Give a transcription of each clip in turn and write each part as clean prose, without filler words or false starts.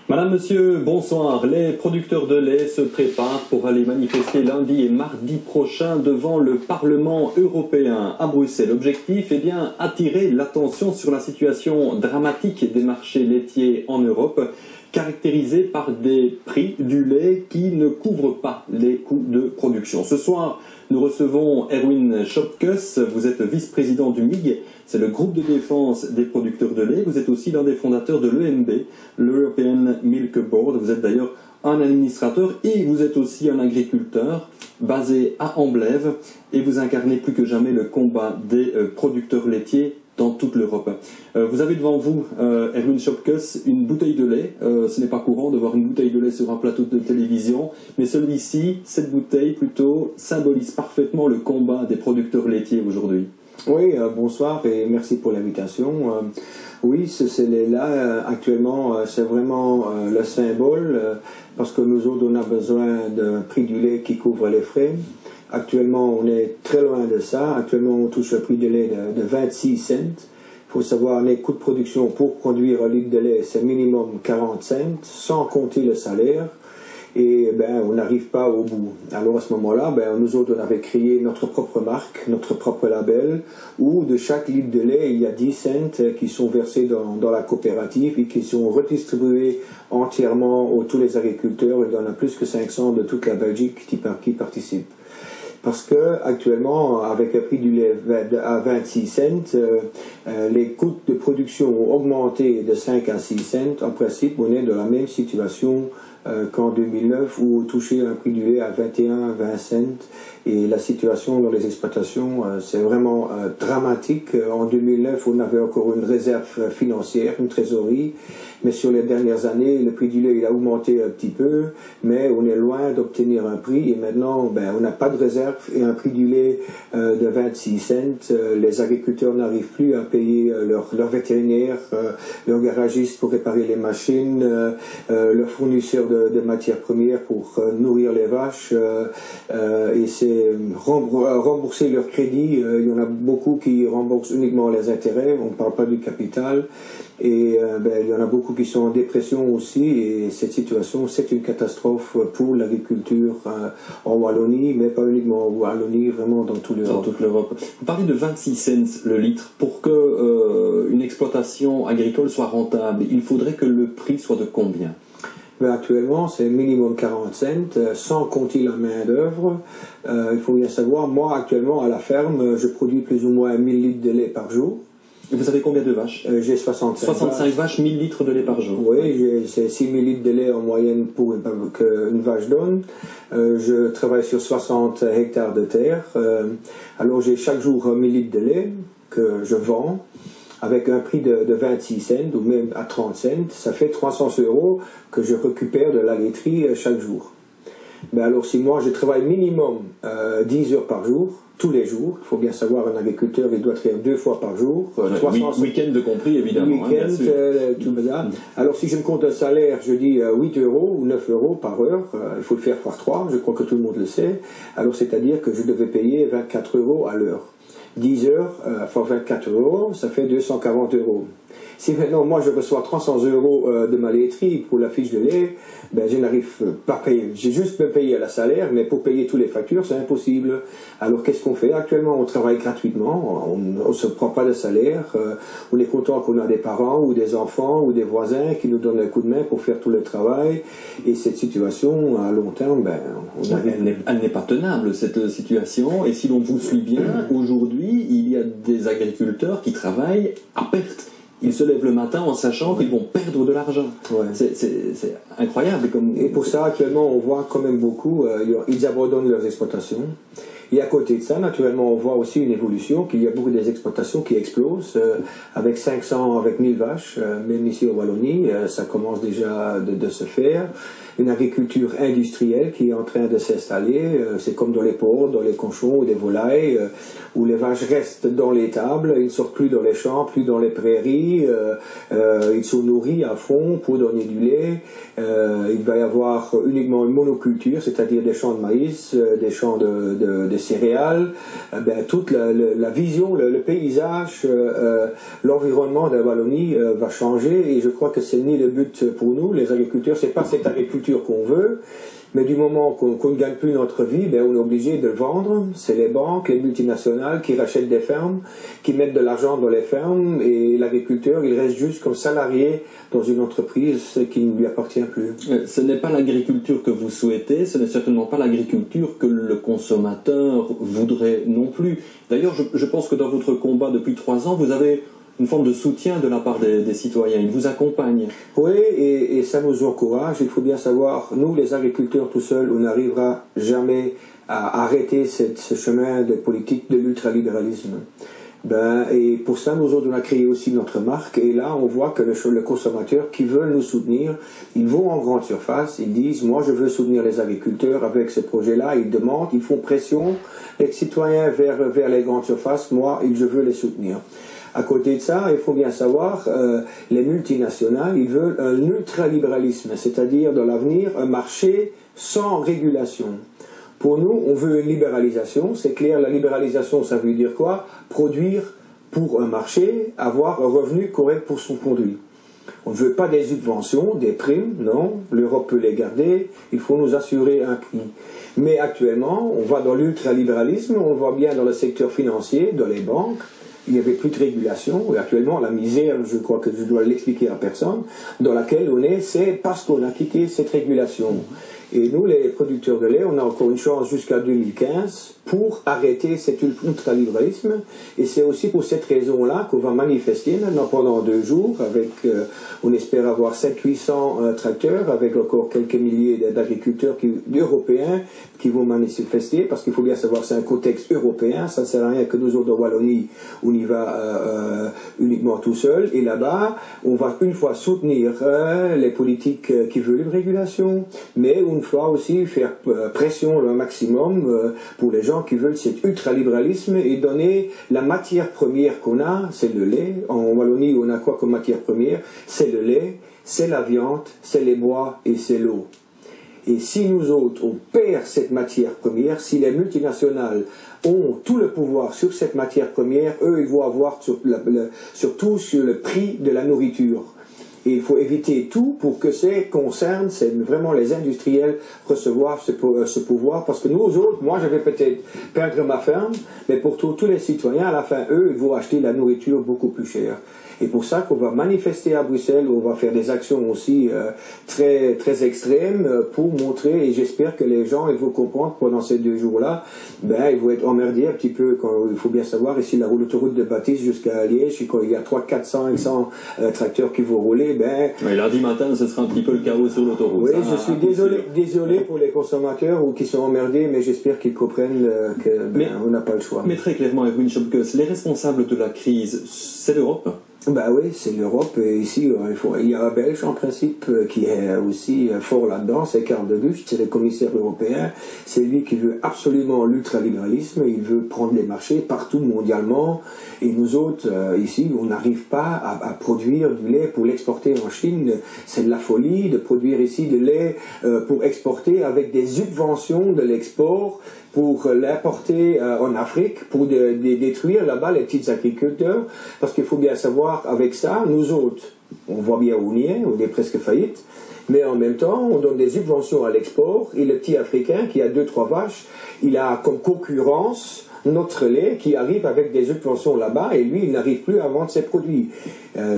Madame, monsieur, bonsoir. Les producteurs de lait se préparent pour aller manifester lundi et mardi prochain devant le Parlement européen à Bruxelles. L'objectif est bien attirer l'attention sur la situation dramatique des marchés laitiers en Europe, caractérisée par des prix du lait qui ne couvrent pas les coûts de production. Ce soir, nous recevons Erwin Schopkes, vous êtes vice-président du MIG, c'est le groupe de défense des producteurs de lait. Vous êtes aussi l'un des fondateurs de l'EMB, l'European Milk Board. Vous êtes d'ailleurs un administrateur et vous êtes aussi un agriculteur basé à Amblève et vous incarnez plus que jamais le combat des producteurs laitiers dans toute l'Europe. Vous avez devant vous, Erwin Schopkes, une bouteille de lait. Ce n'est pas courant de voir une bouteille de lait sur un plateau de télévision, mais celui-ci, cette bouteille plutôt, symbolise parfaitement le combat des producteurs laitiers aujourd'hui. Oui, bonsoir et merci pour l'invitation. Oui, ce lait-là, actuellement, c'est vraiment le symbole, parce que nous autres, on a besoin d'un prix du lait qui couvre les frais. Actuellement, on est très loin de ça. Actuellement, on touche le prix du lait de 26 cents. Il faut savoir, les coûts de production pour produire un litre de lait, c'est minimum 40 cents, sans compter le salaire. Et on n'arrive pas au bout. Alors à ce moment-là, nous autres, on avait créé notre propre marque, notre propre label, où de chaque litre de lait, il y a 10 cents qui sont versés dans la coopérative et qui sont redistribués entièrement à tous les agriculteurs. Il y en a plus que 500 de toute la Belgique qui participent. Parce que actuellement, avec un prix du lait à 26 cents, les coûts de production ont augmenté de 5 à 6 cents. En principe, on est dans la même situation qu'en 2009, où on touchait un prix du lait à 21-20 cents. Et la situation dans les exploitations, c'est vraiment dramatique. En 2009, on avait encore une réserve financière, une trésorerie. Mais sur les dernières années, le prix du lait il a augmenté un petit peu, mais on est loin d'obtenir un prix. Et maintenant, on n'a pas de réserve et un prix du lait de 26 cents. Les agriculteurs n'arrivent plus à payer leurs vétérinaires, leurs garagistes pour réparer les machines, leurs fournisseurs de matières premières pour nourrir les vaches. Et c'est rembourser leur crédit. Il y en a beaucoup qui remboursent uniquement les intérêts. On ne parle pas du capital. Et il y en a beaucoup qui sont en dépression aussi, et cette situation, c'est une catastrophe pour l'agriculture en Wallonie, mais pas uniquement en Wallonie, vraiment dans toute l'Europe. Vous parlez de 26 cents le litre. Pour que une exploitation agricole soit rentable, il faudrait que le prix soit de combien? Actuellement, c'est minimum 40 cents, sans compter la main-d'œuvre. Il faut bien savoir, moi, actuellement, à la ferme, je produis plus ou moins 1000 litres de lait par jour. Et vous avez combien de vaches? J'ai 65 vaches, 1000 litres de lait par jour. Oui, c'est 6000 litres de lait en moyenne pour qu'une vache donne. Je travaille sur 60 hectares de terre. Alors j'ai chaque jour 1000 litres de lait que je vends avec un prix de 26 cents ou même à 30 cents. Ça fait 300 € que je récupère de la laiterie chaque jour. Alors si moi je travaille minimum 10 heures par jour, tous les jours, il faut bien savoir, un agriculteur il doit travailler 2 fois par jour. Week-end de compris évidemment. Week-end, tout ça. Alors si je me compte un salaire, je dis 8 € ou 9 € par heure, il faut le faire par 3, je crois que tout le monde le sait. Alors c'est-à-dire que je devais payer 24 € à l'heure. 10 heures fois 24 €, ça fait 240 €. Si maintenant moi je reçois 300 € de ma laiterie pour la fiche de lait, je n'arrive pas à payer. J'ai juste me payer la salaire, mais pour payer toutes les factures, c'est impossible. Alors qu'est-ce qu'on fait? Actuellement, on travaille gratuitement, on ne se prend pas de salaire, on est content qu'on a des parents ou des enfants ou des voisins qui nous donnent un coup de main pour faire tout le travail. Et cette situation, à long terme, elle n'est pas tenable, cette situation. Et si l'on vous suit bien, aujourd'hui, il y a des agriculteurs qui travaillent à perte. Ils se lèvent le matin en sachant qu'ils vont perdre de l'argent. Ouais. C'est incroyable. Et pour ça, actuellement, on voit quand même beaucoup, ils abandonnent leurs exploitations. Et à côté de ça, naturellement, on voit aussi une évolution, qu'il y a beaucoup des exploitations qui explosent, avec 500, avec 1000 vaches, même ici en Wallonie, ça commence déjà de se faire. Une agriculture industrielle qui est en train de s'installer, c'est comme dans les porcs, dans les cochons ou des volailles, où les vaches restent dans l'étable, ils ne sortent plus dans les champs, plus dans les prairies, ils sont nourris à fond pour donner du lait. Il va y avoir uniquement une monoculture, c'est-à-dire des champs de maïs, des champs des de céréales, toute la vision, le paysage, l'environnement de la Wallonie va changer, et je crois que c'est ni le but pour nous, les agriculteurs. C'est pas cette agriculture qu'on veut. Mais du moment qu'on ne gagne plus notre vie, on est obligé de le vendre. C'est les banques, les multinationales qui rachètent des fermes, qui mettent de l'argent dans les fermes, et l'agriculteur, il reste juste comme salarié dans une entreprise qui ne lui appartient plus. Ce n'est pas l'agriculture que vous souhaitez, ce n'est certainement pas l'agriculture que le consommateur voudrait non plus. D'ailleurs, je pense que dans votre combat depuis 3 ans, vous avez une forme de soutien de la part des citoyens. Ils vous accompagnent. Oui, et ça nous encourage. Il faut bien savoir, nous, les agriculteurs tout seuls, on n'arrivera jamais à arrêter ce chemin de politique de l'ultralibéralisme. Et pour ça, nous autres, on a créé aussi notre marque. Et là, on voit que le consommateur qui veut nous soutenir, ils vont en grande surface, ils disent, moi, je veux soutenir les agriculteurs avec ce projet-là. Ils demandent, ils font pression, les citoyens vers les grandes surfaces. Moi, je veux les soutenir. À côté de ça, il faut bien savoir, les multinationales, ils veulent un ultralibéralisme, c'est-à-dire dans l'avenir, un marché sans régulation. Pour nous, on veut une libéralisation, c'est clair, la libéralisation, ça veut dire quoi? Produire pour un marché, avoir un revenu correct pour son produit. On ne veut pas des subventions, des primes, non, l'Europe peut les garder, il faut nous assurer un prix. Mais actuellement, on va dans l'ultralibéralisme, on le voit bien dans le secteur financier, dans les banques. Il n'y avait plus de régulation, et actuellement la misère, je crois que je dois l'expliquer à personne, dans laquelle on est, c'est parce qu'on a quitté cette régulation. Et nous, les producteurs de lait, on a encore une chance jusqu'à 2015 pour arrêter cet ultralibéralisme. Et c'est aussi pour cette raison-là qu'on va manifester maintenant pendant 2 jours avec, on espère avoir 700-800 tracteurs, avec encore quelques milliers d'agriculteurs européens qui vont manifester, parce qu'il faut bien savoir c'est un contexte européen, ça ne sert à rien que nous autres en Wallonie, on y va uniquement tout seul. Et là-bas, on va une fois soutenir les politiques qui veulent une régulation, mais une fois aussi faire pression le maximum pour les gens qui veulent cet ultralibéralisme et donner la matière première qu'on a, c'est le lait. En Wallonie, on a quoi comme matière première? C'est le lait, c'est la viande, c'est les bois et c'est l'eau. Et si nous autres, on perd cette matière première, si les multinationales ont tout le pouvoir sur cette matière première, eux, ils vont avoir surtout sur le prix de la nourriture. Et il faut éviter tout pour que c'est vraiment les industriels recevoir ce pouvoir. Parce que nous autres, moi je vais peut-être perdre ma ferme, mais pour tous les citoyens, à la fin, eux, ils vont acheter la nourriture beaucoup plus chère. Et pour ça qu'on va manifester à Bruxelles, on va faire des actions aussi très, très extrêmes pour montrer, et j'espère que les gens, ils vont comprendre pendant ces 2 jours-là, ils vont être emmerdés un petit peu. Il faut bien savoir, ici, l'autoroute de Baptiste jusqu'à Liège, quand il y a 300, 400, 500 tracteurs qui vont rouler, oui, lundi matin, ce sera un petit peu le chaos sur l'autoroute. Oui, je suis désolé pour les consommateurs ou qui sont emmerdés, mais j'espère qu'ils comprennent qu'on n'a pas le choix. Mais très clairement, Erwin Schöpkes, les responsables de la crise, c'est l'Europe? Oui, c'est l'Europe. Et ici, il y a un Belge en principe qui est aussi fort là-dedans, c'est Karl de Gucht, c'est le commissaire européen. C'est lui qui veut absolument l'ultralibéralisme, il veut prendre les marchés partout mondialement. Et nous autres, ici, on n'arrive pas à produire du lait pour l'exporter en Chine. C'est de la folie de produire ici du lait pour exporter avec des subventions de l'export, pour l'importer en Afrique, pour détruire là-bas les petits agriculteurs. Parce qu'il faut bien savoir, avec ça, nous autres, on voit bien où on est presque faillite, mais en même temps, on donne des subventions à l'export, et le petit Africain qui a 2-3 vaches, il a comme concurrence notre lait qui arrive avec des subventions là-bas, et lui, il n'arrive plus à vendre ses produits.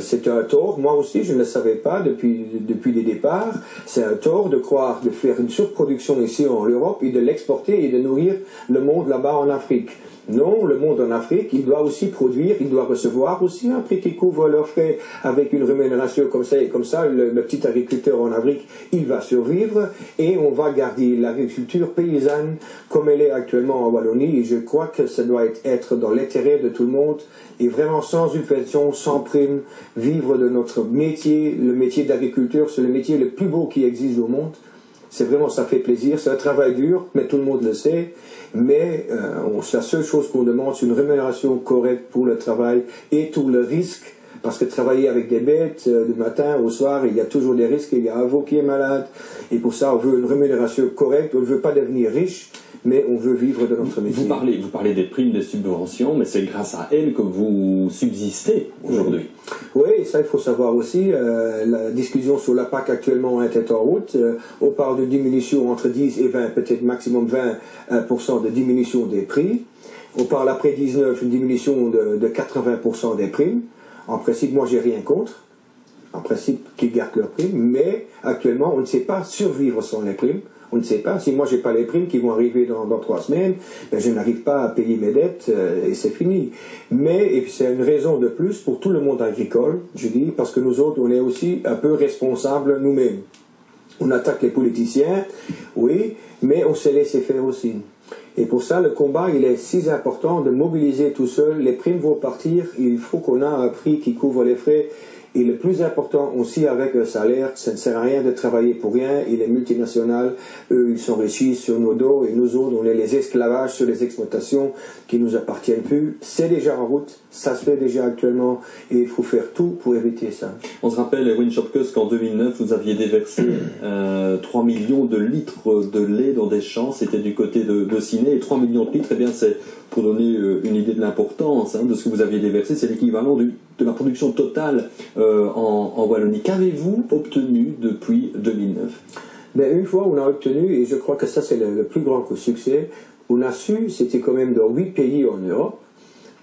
C'est un tort, moi aussi, je ne le savais pas depuis les départs, c'est un tort de croire, de faire une surproduction ici en Europe, et de l'exporter et de nourrir le monde là-bas en Afrique. Non, le monde en Afrique, il doit aussi produire, il doit recevoir aussi un prix qui couvre leurs frais avec une rémunération comme ça, et comme ça, le petit agriculteur en Afrique, il va survivre, et on va garder l'agriculture paysanne comme elle est actuellement en Wallonie, et je crois que ça doit être dans l'intérêt de tout le monde, et vraiment sans subvention, sans prime, vivre de notre métier. Le métier d'agriculteur, c'est le métier le plus beau qui existe au monde. C'est vraiment, ça fait plaisir, c'est un travail dur, mais tout le monde le sait. Mais la seule chose qu'on demande, c'est une rémunération correcte pour le travail et tout le risque Parce que travailler avec des bêtes, du matin au soir, il y a toujours des risques, il y a un veau qui est malade. Et pour ça, on veut une rémunération correcte, on ne veut pas devenir riche, mais on veut vivre de notre métier. Vous parlez des primes, des subventions, mais c'est grâce à elles que vous subsistez aujourd'hui. Oui, et ça il faut savoir aussi. La discussion sur la PAC actuellement est en route. On parle de diminution entre 10 et 20, peut-être maximum 20% de diminution des prix. On parle après 19, une diminution de 80% des primes. En principe, moi, j'ai rien contre. En principe, qu'ils gardent leurs primes. Mais actuellement, on ne sait pas survivre sans les primes. On ne sait pas. Si moi, j'ai pas les primes qui vont arriver dans 3 semaines, ben, je n'arrive pas à payer mes dettes et c'est fini. Mais, et puis c'est une raison de plus pour tout le monde agricole, je dis, parce que nous autres, on est aussi un peu responsables nous-mêmes. On attaque les politiciens, oui, mais on s'est laissé faire aussi. Et pour ça, le combat, il est si important de mobiliser tout seul. Les primes vont partir. Il faut qu'on ait un prix qui couvre les frais. Et le plus important aussi avec le salaire, ça ne sert à rien de travailler pour rien. Et les multinationales, eux, ils s'enrichissent sur nos dos. Et nous autres, on est les esclavages sur les exploitations qui nous appartiennent plus. C'est déjà en route. Ça se fait déjà actuellement. Et il faut faire tout pour éviter ça. On se rappelle, Erwin Schopkes, qu'en 2009, vous aviez déversé 3 millions de litres de lait dans des champs. C'était du côté de Ciney. Et 3 millions de litres, eh bien, c'est, pour donner une idée de l'importance de ce que vous aviez déversé, c'est l'équivalent de la production totale en Wallonie. Qu'avez-vous obtenu depuis 2009? Ben, une fois, on a obtenu, et je crois que ça c'est le plus grand succès, on a su, c'était quand même dans 8 pays en Europe,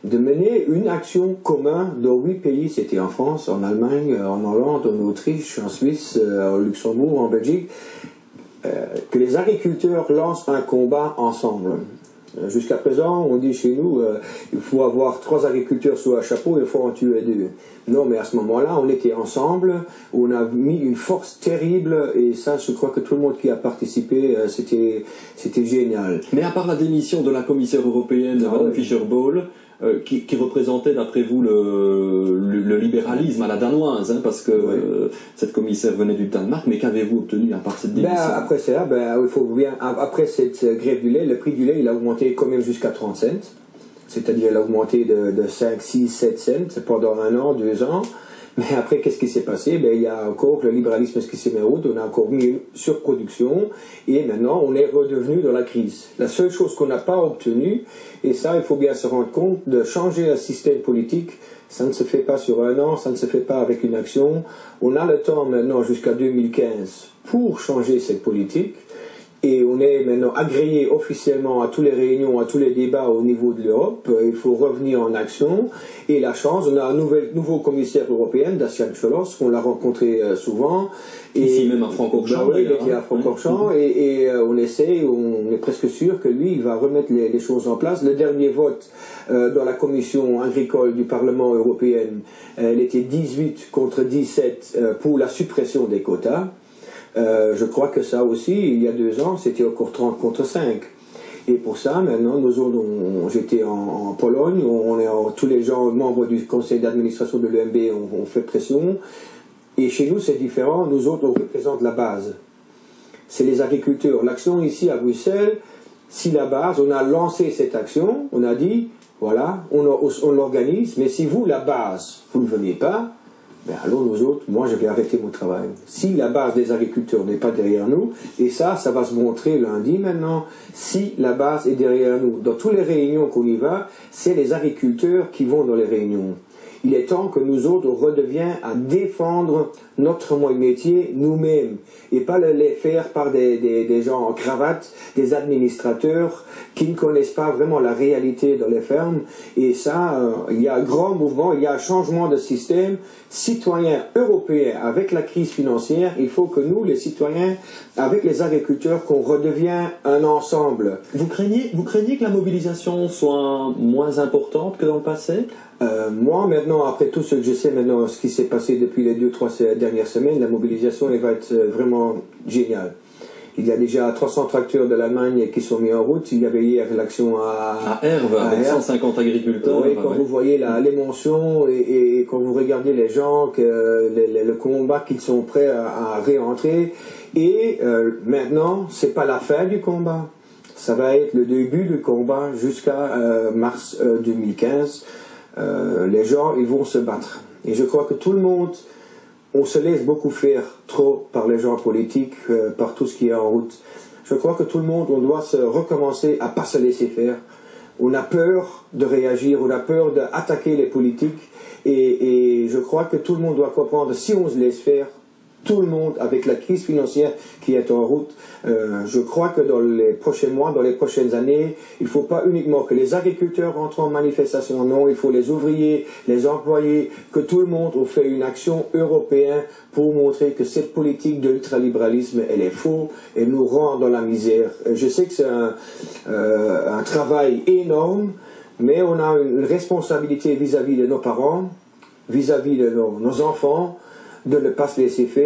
de mener une action commune dans 8 pays, c'était en France, en Allemagne, en Hollande, en Autriche, en Suisse, au Luxembourg, en Belgique, que les agriculteurs lancent un combat ensemble. Jusqu'à présent, on dit chez nous, il faut avoir 3 agriculteurs sous un chapeau, il faut en tuer 2. Non, mais à ce moment-là, on était ensemble, on a mis une force terrible, et ça, je crois que tout le monde qui a participé, c'était génial. Mais à part la démission de la commissaire européenne, Madame Fischer-Boel, qui représentait, d'après vous, le libéralisme à la danoise, parce que cette commissaire venait du Danemark, mais qu'avez-vous obtenu à part cette démission? Après ça, il faut bien, après cette grève du lait, le prix du lait, il a augmenté quand même jusqu'à 30 cents. C'est-à-dire il a augmenté de 5, 6, 7 cents pendant 1 an, 2 ans. Mais après, qu'est-ce qui s'est passé? Il y a encore le libéralisme qui s'est mis en route, on a encore mis une surproduction, et maintenant on est redevenu dans la crise. La seule chose qu'on n'a pas obtenue, et ça il faut bien se rendre compte, de changer un système politique, ça ne se fait pas sur 1 an, ça ne se fait pas avec une action. On a le temps maintenant jusqu'à 2015 pour changer cette politique. Et on est maintenant agréé officiellement à toutes les réunions, à tous les débats au niveau de l'Europe. Il faut revenir en action. Et la chance, on a un nouveau commissaire européen, Dacian Ciolos, qu'on l'a rencontré souvent. Ici même à Francorchamps. Il était à Francorchamps. Et on essaie, on est presque sûr que lui, il va remettre les choses en place. Le dernier vote dans la commission agricole du Parlement européen, elle était 18 contre 17 pour la suppression des quotas. Je crois que ça aussi, il y a 2 ans, c'était encore 30 contre 5. Et pour ça, maintenant, j'étais en Pologne, tous les gens, membres du conseil d'administration de l'EMB, ont fait pression. Et chez nous, c'est différent. Nous autres, on représente la base. C'est les agriculteurs. L'action ici à Bruxelles, si la base, on a lancé cette action, on a dit, voilà, on l'organise, mais si vous, la base, vous ne venez pas, alors nous autres, moi je vais arrêter mon travail. Si la base des agriculteurs n'est pas derrière nous, et ça va se montrer lundi maintenant, si la base est derrière nous. Dans toutes les réunions qu'on y va, c'est les agriculteurs qui vont dans les réunions. Il est temps que nous autres, on redevienne à défendre notre métier nous-mêmes et pas le faire par des gens en cravate, des administrateurs qui ne connaissent pas vraiment la réalité dans les fermes. Et ça, il y a un grand mouvement, il y a un changement de système. Citoyens européens, avec la crise financière, il faut que nous, les citoyens, avec les agriculteurs, qu'on redevienne un ensemble. Vous craignez que la mobilisation soit moins importante que dans le passé? Moi, maintenant, après tout ce que je sais maintenant, ce qui s'est passé depuis les 2-3 dernières semaines, la mobilisation, elle va être vraiment géniale. Il y a déjà 300 tracteurs de l'Allemagne qui sont mis en route. Il y avait hier l'action à Herve, avec 150 agriculteurs. Oui, quand vous voyez l'émotion et quand vous regardez les gens, le combat qu'ils sont prêts à réentrer. Et maintenant, c'est pas la fin du combat. Ça va être le début du combat jusqu'à mars 2015. Les gens, ils vont se battre. Et je crois que tout le monde, on se laisse beaucoup faire trop par les gens politiques, par tout ce qui est en route. Je crois que tout le monde, on doit se recommencer à pas se laisser faire. On a peur de réagir, on a peur d'attaquer les politiques. Et je crois que tout le monde doit comprendre, si on se laisse faire, tout le monde, avec la crise financière qui est en route, je crois que dans les prochains mois, dans les prochaines années, il ne faut pas uniquement que les agriculteurs rentrent en manifestation, non, il faut les ouvriers, les employés, que tout le monde ait fait une action européenne pour montrer que cette politique de l'ultralibéralisme, elle est faux, elle nous rend dans la misère. Je sais que c'est un travail énorme, mais on a une responsabilité vis-à-vis de nos parents, vis-à-vis de nos enfants, de ne pas se laisser faire.